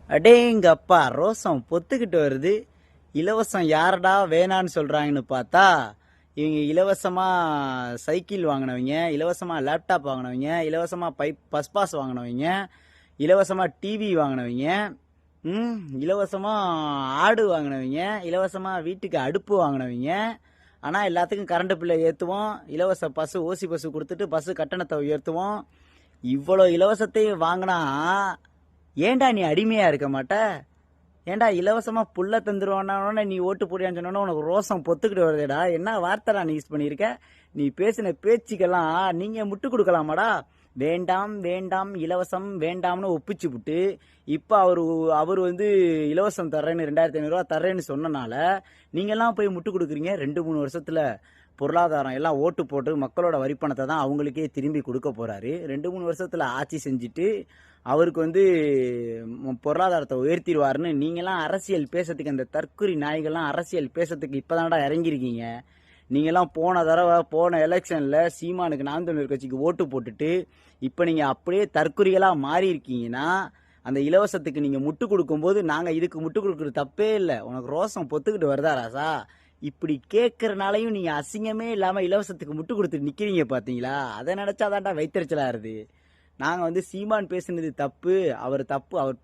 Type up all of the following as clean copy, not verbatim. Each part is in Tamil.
அடேங்கப்பா ரோசம் பொத்துக்கிட்டு வருது. இலவசம் யாரடா வேணான்னு சொல்றாங்கன்னு பார்த்தா இவங்க இலவசமா சைக்கிள் வாங்கினவங்க, இலவசமா லேப்டாப் வாங்கினவங்க, இலவசமா பஸ் பாஸ் வாங்கினவங்க, இலவசமா டிவி வாங்கினவங்க, இலவசமா ஆடு வாங்கினவங்க, இலவசமா வீட்டுக்கு அடுப்பு வாங்கினவங்க. ஆனால் எல்லாத்துக்கும் கரண்ட் பில்லை ஏற்றுவோம், இலவச பஸ் ஓசி பஸ் கொடுத்துட்டு பஸ் கட்டணத்தை உயர்த்துவோம். இவ்வளோ இலவசத்தையும் வாங்கினா ஏண்டா நீ அடிமையா இருக்க மாட்ட? ஏண்டா இலவசமா புல்ல தந்துருவானே நீ ஓட்டு போடியான்னு சொன்னா உனக்கு ரோசம் பொத்துக்கிட்டு வருதுடா. என்ன வார்த்தை நீ யூஸ் பண்ணியிருக்க? நீ பேசின பேச்சுக்கெல்லாம் நீங்க முட்டு கொடுக்கலாமாடா? வேண்டாம் வேண்டாம் இலவசம் வேண்டாம்னு ஒப்பிச்சு விட்டு இப்ப அவர் வந்து இலவசம் தர்றேன்னு 2500 ரூபா தர்றேன்னு சொன்னனால நீங்க எல்லாம் போய் முட்டு கொடுக்குறீங்க. 2-3 வருஷத்துல பொருளாதாரம் எல்லாம் ஓட்டு போட்டு மக்களோட வரிப்பணத்தை தான் அவங்களுக்கே திரும்பி கொடுக்க போறாரு. 2-3 வருஷத்துல ஆட்சி செஞ்சுட்டு அவருக்கு வந்து பொருளாதாரத்தை உயர்த்திடுவாருன்னு நீங்களாம் அரசியல் பேசுறதுக்கு, அந்த தற்குறி நாய்கள்லாம் அரசியல் பேசுறதுக்கு இப்பதான்டா இறங்கிருக்கீங்க. நீங்கெல்லாம் போன எலெக்ஷன்ல சீமானுக்கு நாம் தமிழர் கட்சிக்கு ஓட்டு போட்டுட்டு இப்ப நீங்க அப்படியே தற்குறிகளா மாறி இருக்கீங்கன்னா அந்த இலவசத்துக்கு நீங்க முட்டு கொடுக்கும் போது நாங்க இதுக்கு முட்டு கொடுக்கறது தப்பே இல்லை. உனக்கு ரோசம் பொத்துக்கிட்டு வருதா ராசா? இப்படி கேட்கறனாலையும் நீங்க அசிங்கமே இல்லாம இலவசத்துக்கு முட்டு கொடுத்துட்டு நிக்கிறீங்க பாத்தீங்களா? அதை நினைச்சாதான்டா வைத்தறிச்சலா இருது. நாங்க வந்து சீமான் பேசுனது தப்பு, அவர்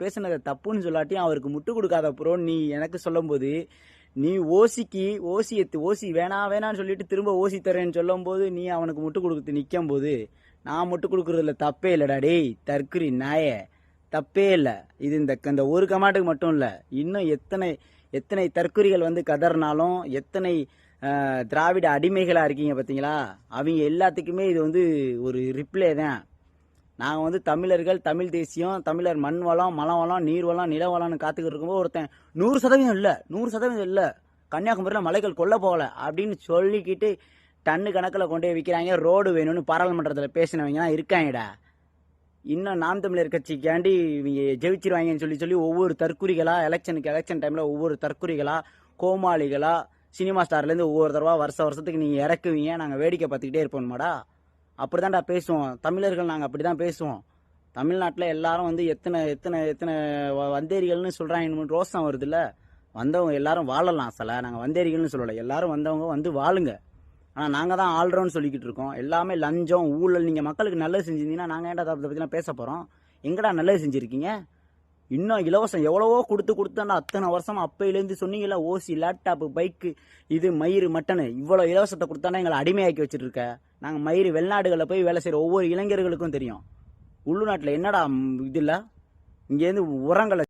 பேசுனது தப்புன்னு சொல்லாட்டியும் அவருக்கு முட்டு கொடுக்காத ப்ரோ நீ எனக்கு சொல்லும் போது, நீ ஓசி வேணான்னு சொல்லிட்டு திரும்ப ஓசி தரேன்னு சொல்லும் போது நீ அவனுக்கு முட்டு கொடுத்து நிக்கும் போது நான் முட்டு கொடுக்கறதுல தப்பே இல்லடா. டேய் தற்குறி நாய, தப்பே இல்லை. இது இந்த ஒரு கமாட்டுக்கு மட்டும் இல்ல, இன்னும் எத்தனை தற்குறிகள் வந்து கதறினாலும், எத்தனை திராவிட அடிமைகளா இருக்கீங்க பாத்தீங்களா, அவங்க எல்லாத்துக்குமே இது வந்து ஒரு ரிப்ளே தான். நாங்கள் வந்து தமிழர்கள், தமிழ் தேசியம், தமிழர் மண் வளம், மலம் வளம், நீர் வளம், நில வளம்னு காத்துக்கிட்டு இருக்கும்போது ஒருத்தன் 100% இல்லை கன்னியாகுமரியில் மலைகள் கொல்ல போகல அப்படின்னு சொல்லிக்கிட்டு டன்னு கணக்கில் கொண்டு போய் விற்கிறாங்க. ரோடு வேணும்னு பாராளுமன்றத்தில் பேசினவங்க தான் இருக்காங்கடா. இன்னும் நாம் தமிழர் கட்சிக்காண்டி இவங்க ஜெயிச்சிருவாங்கன்னு சொல்லி ஒவ்வொரு தற்குறிகளா எலெக்ஷன் டைம்ல ஒவ்வொரு தற்குறிகளா, கோமாளிகளா, சினிமா ஸ்டார்லேருந்து ஒவ்வொரு தடவை வருஷத்துக்கு நீங்கள் இறக்குவீங்க. நாங்கள் வேடிக்கை பார்த்துக்கிட்டே இருப்போம்மாடா. அப்படிதான்டா பேசுவோம் தமிழர்கள். நாங்கள் அப்படிதான் பேசுவோம். தமிழ்நாட்டில் எல்லாரும் வந்து எத்தனை வந்தேரிகள்னு சொல்றாங்க. ரோசம் வருது இல்ல? வந்தவங்க எல்லாரும் வாழலாம். நாங்கள் வந்தேரிகள்னு சொல்லலை, எல்லாரும் வந்தவங்க வந்து வாழுங்க. ஆனால் நாங்கள் தான் ஆள்றோம்னு சொல்லிக்கிட்டு இருக்கோம். எல்லாமே லஞ்சம் ஊழல். நீங்கள் மக்களுக்கு நல்லது செஞ்சிருந்தீங்கன்னா நாங்கள் ஏன்டா அதை பற்றிலாம் பேச போகிறோம்? எங்கடா நல்லது செஞ்சுருக்கீங்க? இன்னும் இலவசம் எவ்வளவோ கொடுத்தாண்டா அத்தனை வருஷம் அப்பையிலேருந்து சொன்னீங்களா, ஓசி லேப்டாப்பு பைக்கு இது மயிறு மட்டனு இவ்வளோ இலவசத்தை கொடுத்தாண்டா எங்களை அடிமையாக்கி வச்சுட்டு இருக்க. நாங்கள் மயிறு வெளிநாடுகளில் போய் வேலை செய்கிற ஒவ்வொரு இளைஞர்களுக்கும் தெரியும். உள்ளுநாட்டில் என்னடா இது இல்லை? இங்கேருந்து உரங்களை